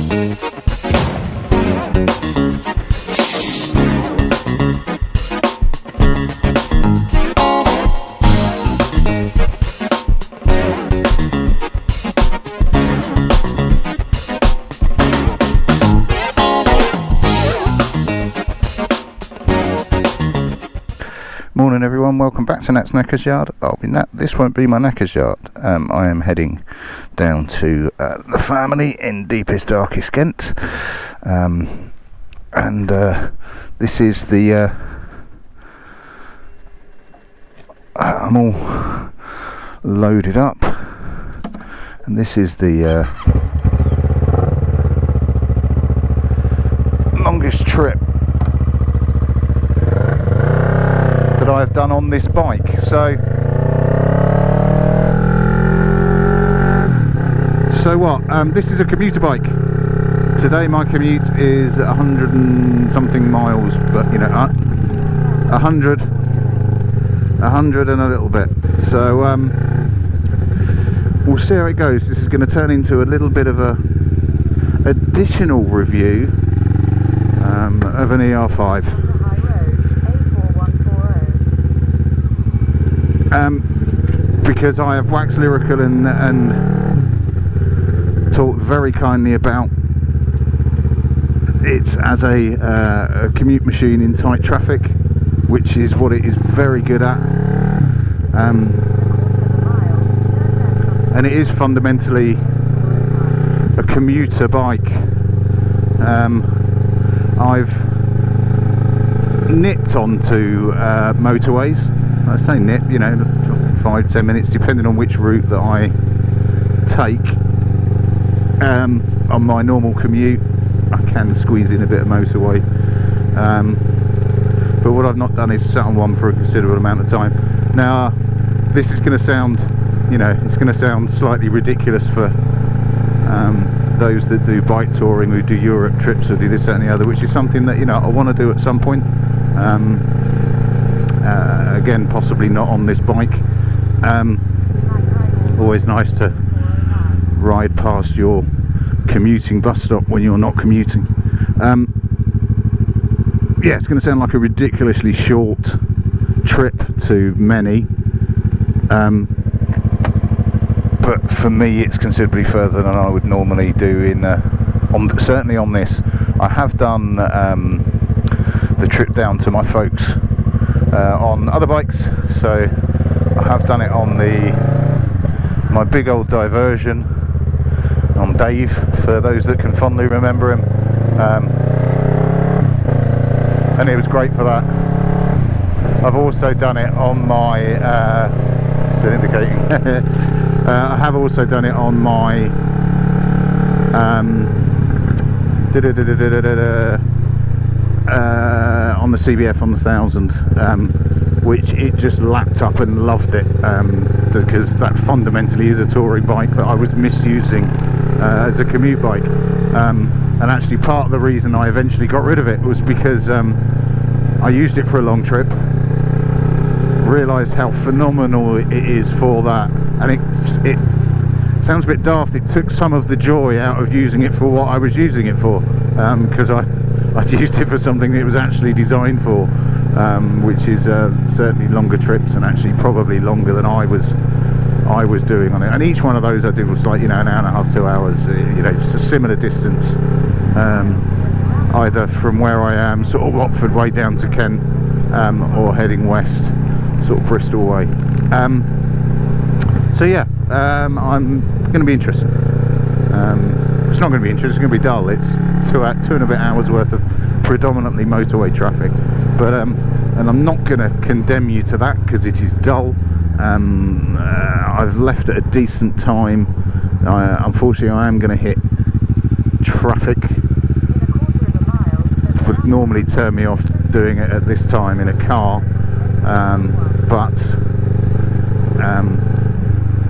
Morning everyone, welcome back to Nat's Knackers Yard. This won't be my Knackers Yard. I am heading down to the family in deepest, darkest Kent. This is the... I'm all loaded up. And this is the longest trip that I've done on this bike. So what? This is a commuter bike. Today my commute is 100 and something miles, but you know, 100 and a little bit. So we'll see how it goes. This is going to turn into a little bit of a additional review of an ER5. Because I have waxed lyrical and talked very kindly about it as a commute machine in tight traffic, which is what it is very good at, and it is fundamentally a commuter bike. I've nipped onto motorways. I say nip, you know, 5-10 minutes depending on which route that I take. On my normal commute I can squeeze in a bit of motorway, but what I've not done is sat on one for a considerable amount of time. Now this is going to sound, you know, it's going to sound slightly ridiculous for those that do bike touring, who do Europe trips or do this, that and the other, which is something that, you know, I want to do at some point. Again, possibly not on this bike. Always nice to ride past your commuting bus stop when you're not commuting. Yeah, it's going to sound like a ridiculously short trip to many, but for me it's considerably further than I would normally do in certainly on this. I have done the trip down to my folks on other bikes, so I have done it on my big old diversion on Dave, for those that can fondly remember him, and it was great for that. I've also done it on my still indicating I have also done it on my on the CBF on the 1000, which it just lapped up and loved it, because that fundamentally is a touring bike that I was misusing as a commute bike, and actually part of the reason I eventually got rid of it was because I used it for a long trip, realised how phenomenal it is for that, and it sounds a bit daft, it took some of the joy out of using it for what I was using it for, because I'd used it for something that it was actually designed for, which is certainly longer trips, and actually probably longer than I was doing on it. And each one of those I did was like, you know, an hour and a half, 2 hours, you know, just a similar distance, either from where I am, sort of Watford way down to Kent, or heading west, sort of Bristol way. So yeah, I'm going to be interesting. It's not going to be interesting, it's going to be dull. It's 2 and a bit hours worth of predominantly motorway traffic, but and I'm not going to condemn you to that because it is dull. I've left at a decent time. Unfortunately I am going to hit traffic. It would normally turn me off doing it at this time in a car, but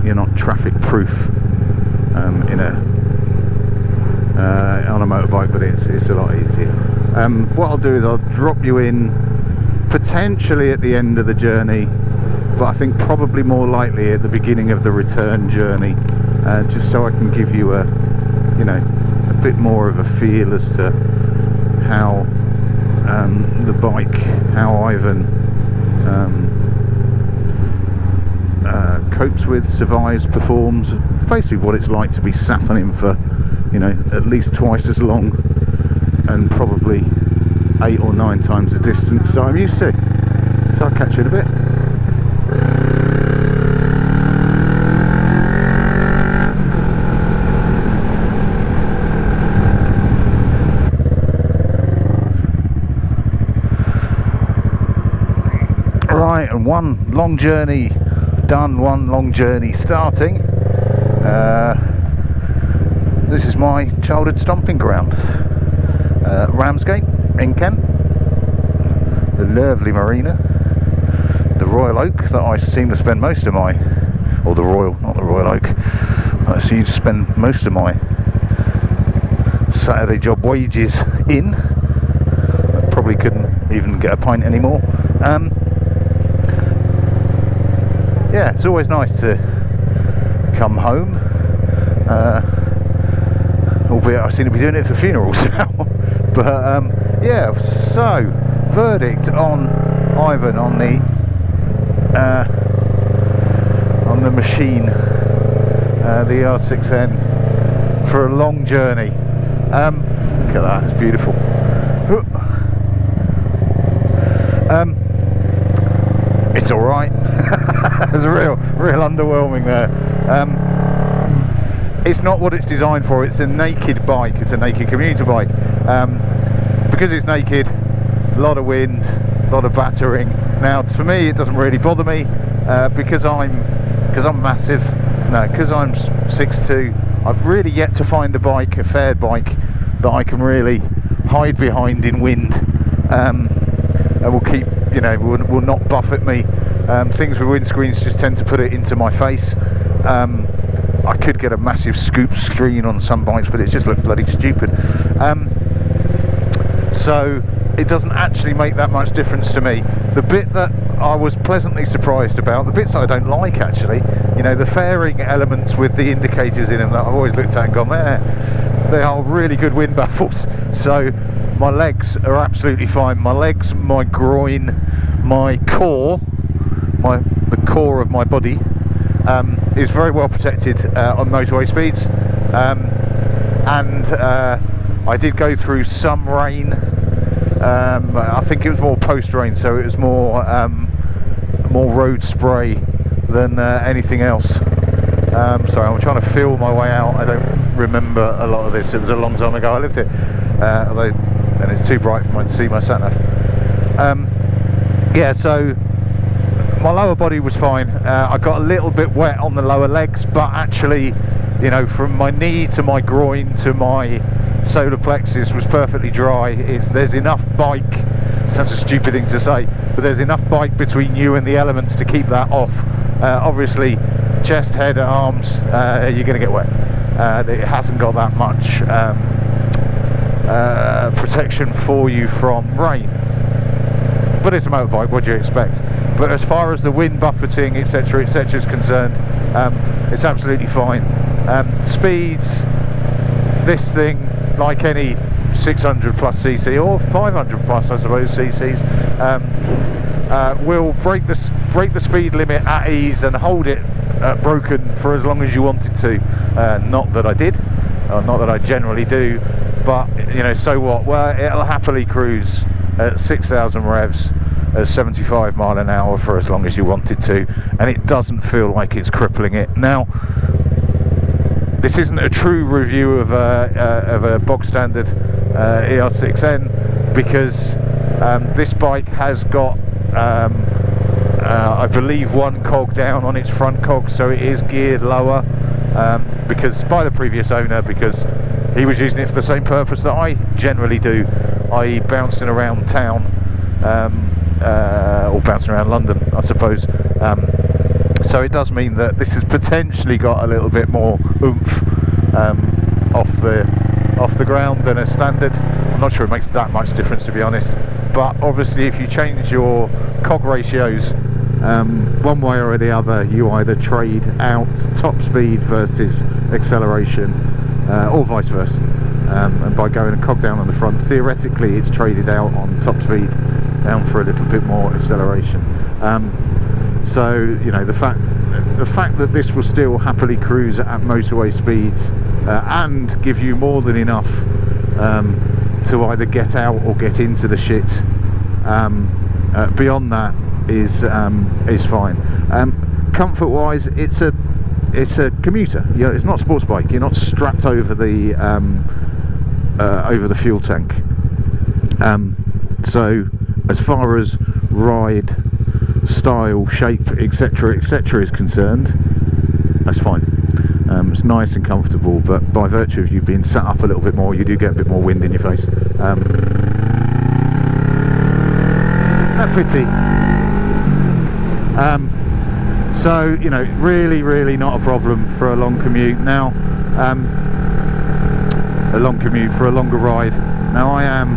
you're not traffic proof on a motorbike, but it's a lot easier. What I'll do is I'll drop you in potentially at the end of the journey, but I think probably more likely at the beginning of the return journey, just so I can give you a bit more of a feel as to how the bike, how Ivan copes with, survives, performs, basically what it's like to be sat on him for, you know, at least twice as long and probably 8 or 9 times the distance that I'm used to. So I'll catch you in a bit. Right, and one long journey done, one long journey starting. This is my childhood stomping ground, Ramsgate in Kent, the lovely marina, the Royal Oak that I seem to spend most of my, or the Royal, not the Royal Oak, I seem to spend most of my Saturday job wages in. I probably couldn't even get a pint anymore. Yeah, it's always nice to come home, albeit I seem to be doing it for funerals now. But yeah, so verdict on Ivan on the machine, the ER6N, for a long journey. Look at that, it's beautiful. It's all right. There's a real underwhelming there. It's not what it's designed for. It's a naked bike. It's a naked commuter bike. Because it's naked, a lot of wind, a lot of battering. Now, for me, it doesn't really bother me because I'm massive. No, because I'm 6'2". I've really yet to find a bike, a fair bike, that I can really hide behind in wind, and will keep, you know, will not buffet me. Things with windscreens just tend to put it into my face. I could get a massive scoop screen on some bikes, but it just looks bloody stupid. So it doesn't actually make that much difference to me. The bit that I was pleasantly surprised about, the bits that I don't like actually, you know, the fairing elements with the indicators in them that I've always looked at and gone, they are really good wind baffles. So my legs are absolutely fine. My legs, my groin, my core, the core of my body is very well protected on motorway speeds. And I did go through some rain. I think it was more post-rain, so it was more road spray than anything else. Sorry, I'm trying to feel my way out. I don't remember a lot of this. It was a long time ago I lived here, and it's too bright for me to see my sat nav. Yeah, so my lower body was fine. I got a little bit wet on the lower legs, but actually, you know, from my knee to my groin to my solar plexus was perfectly dry. There's enough bike, sounds a stupid thing to say, but there's enough bike between you and the elements to keep that off. Obviously, chest, head, arms, you're going to get wet. It hasn't got that much protection for you from rain. But it's a motorbike, what do you expect? But as far as the wind buffeting, etc., etc. is concerned, it's absolutely fine. Speeds, this thing, like any 600 plus cc or 500 plus, I suppose, cc's, will break the speed limit at ease and hold it broken for as long as you want it to. Not that I did, or not that I generally do, but you know, so what? Well, it'll happily cruise at 6,000 revs at 75 mile an hour for as long as you want it to, and it doesn't feel like it's crippling it. Now, this isn't a true review of a bog standard ER6N, because this bike has got I believe one cog down on its front cog, so it is geared lower, because by the previous owner, because he was using it for the same purpose that I generally do, i.e. bouncing around town, or bouncing around London, I suppose. So it does mean that this has potentially got a little bit more oomph off the ground than a standard. I'm not sure it makes that much difference, to be honest, but obviously if you change your cog ratios one way or the other, you either trade out top speed versus acceleration, or vice versa. and by going a cog down on the front, theoretically it's traded out on top speed down for a little bit more acceleration. So you know, the fact that this will still happily cruise at motorway speeds and give you more than enough to either get out or get into the shit beyond that is fine. Comfort wise, it's a commuter. You know, it's not a sports bike. You're not strapped over the fuel tank. So as far as ride, style, shape, etc is concerned, that's fine. It's nice and comfortable, but by virtue of you being sat up a little bit more, you do get a bit more wind in your face. That pretty. So you know, really not a problem for a long commute. Now a long commute for a longer ride. Now I am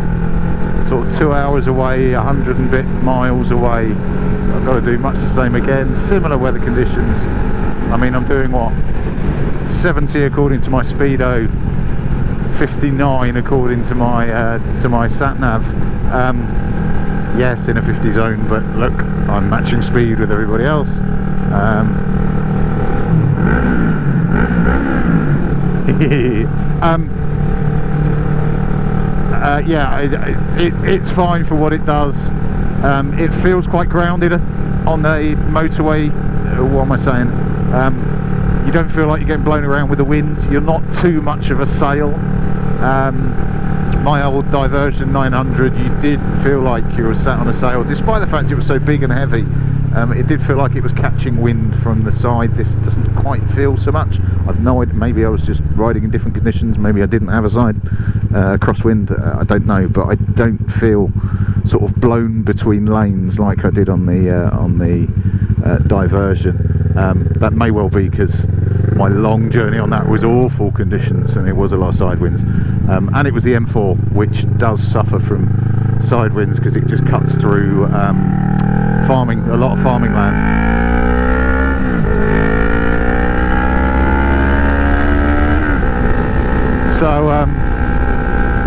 sort of 2 hours away, 100 and bit miles away. I've got to do much the same again, similar weather conditions. I mean, I'm doing what, 70 according to my speedo, 59 according to my sat nav. Yes, in a 50 zone, but look, I'm matching speed with everybody else. Yeah, it's fine for what it does. It feels quite grounded on the motorway. What am I saying? You don't feel like you're getting blown around with the wind. You're not too much of a sail. My old Diversion 900, you did feel like you were sat on a sail, despite the fact it was so big and heavy. It did feel like it was catching wind from the side. This doesn't quite feel so much. I've no idea, maybe I was just riding in different conditions, maybe I didn't have a side crosswind, I don't know, but I don't feel sort of blown between lanes like I did on the Diversion. That may well be because my long journey on that was awful conditions and it was a lot of side winds, and it was the M4, which does suffer from side winds because it just cuts through farming, a lot of farming land. So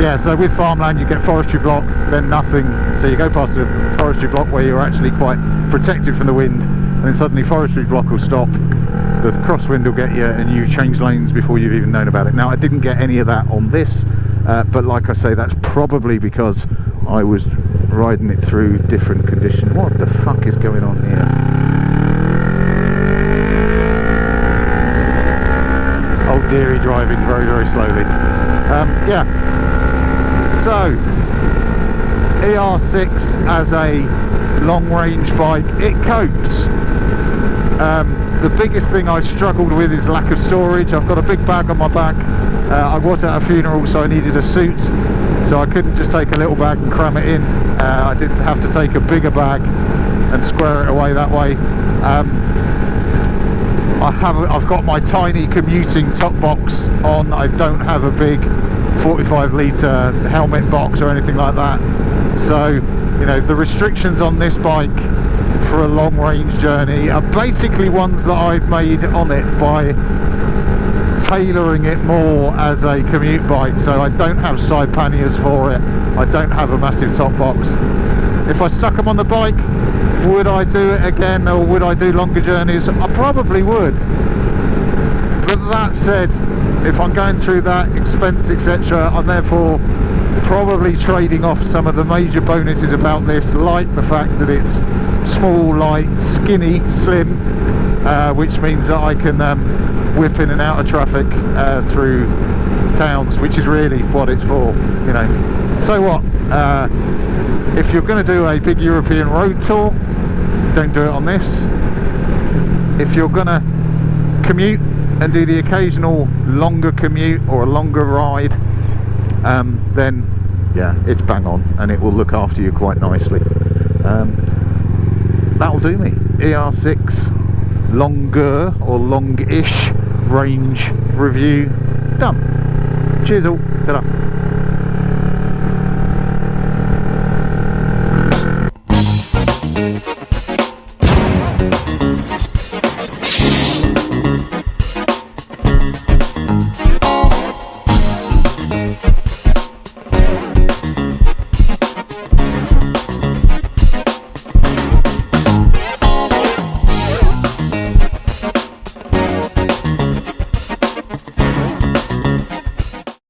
yeah, so with farmland you get forestry block, then nothing, so you go past a forestry block where you're actually quite protected from the wind, and then suddenly forestry block will stop, the crosswind will get you, and you change lanes before you've even known about it. Now I didn't get any of that on this, but like I say, that's probably because I was riding it through different conditions. What the fuck is going on here? Old dearie driving very slowly. Yeah, so ER6 as a long range bike, it copes. The biggest thing I've struggled with is lack of storage. I've got a big bag on my back. I was at a funeral, so I needed a suit, so I couldn't just take a little bag and cram it in. I did have to take a bigger bag and square it away that way. I've got my tiny commuting top box on. I don't have a big 45 litre helmet box or anything like that. So, you know, the restrictions on this bike for a long range journey are basically ones that I've made on it by tailoring it more as a commute bike. So I don't have side panniers for it, I don't have a massive top box. If I stuck them on the bike, would I do it again, or would I do longer journeys? I probably would. But that said, if I'm going through that expense, etc., I'm therefore probably trading off some of the major bonuses about this, like the fact that it's small, light, skinny, slim, which means that I can whip in and out of traffic through towns, which is really what it's for, you know. So what, if you're going to do a big European road tour, don't do it on this. If you're going to commute and do the occasional longer commute or a longer ride, then yeah, it's bang on, and it will look after you quite nicely. That'll do me. ER6 longer or long-ish range review done. Cheers all. Ta-da. bye.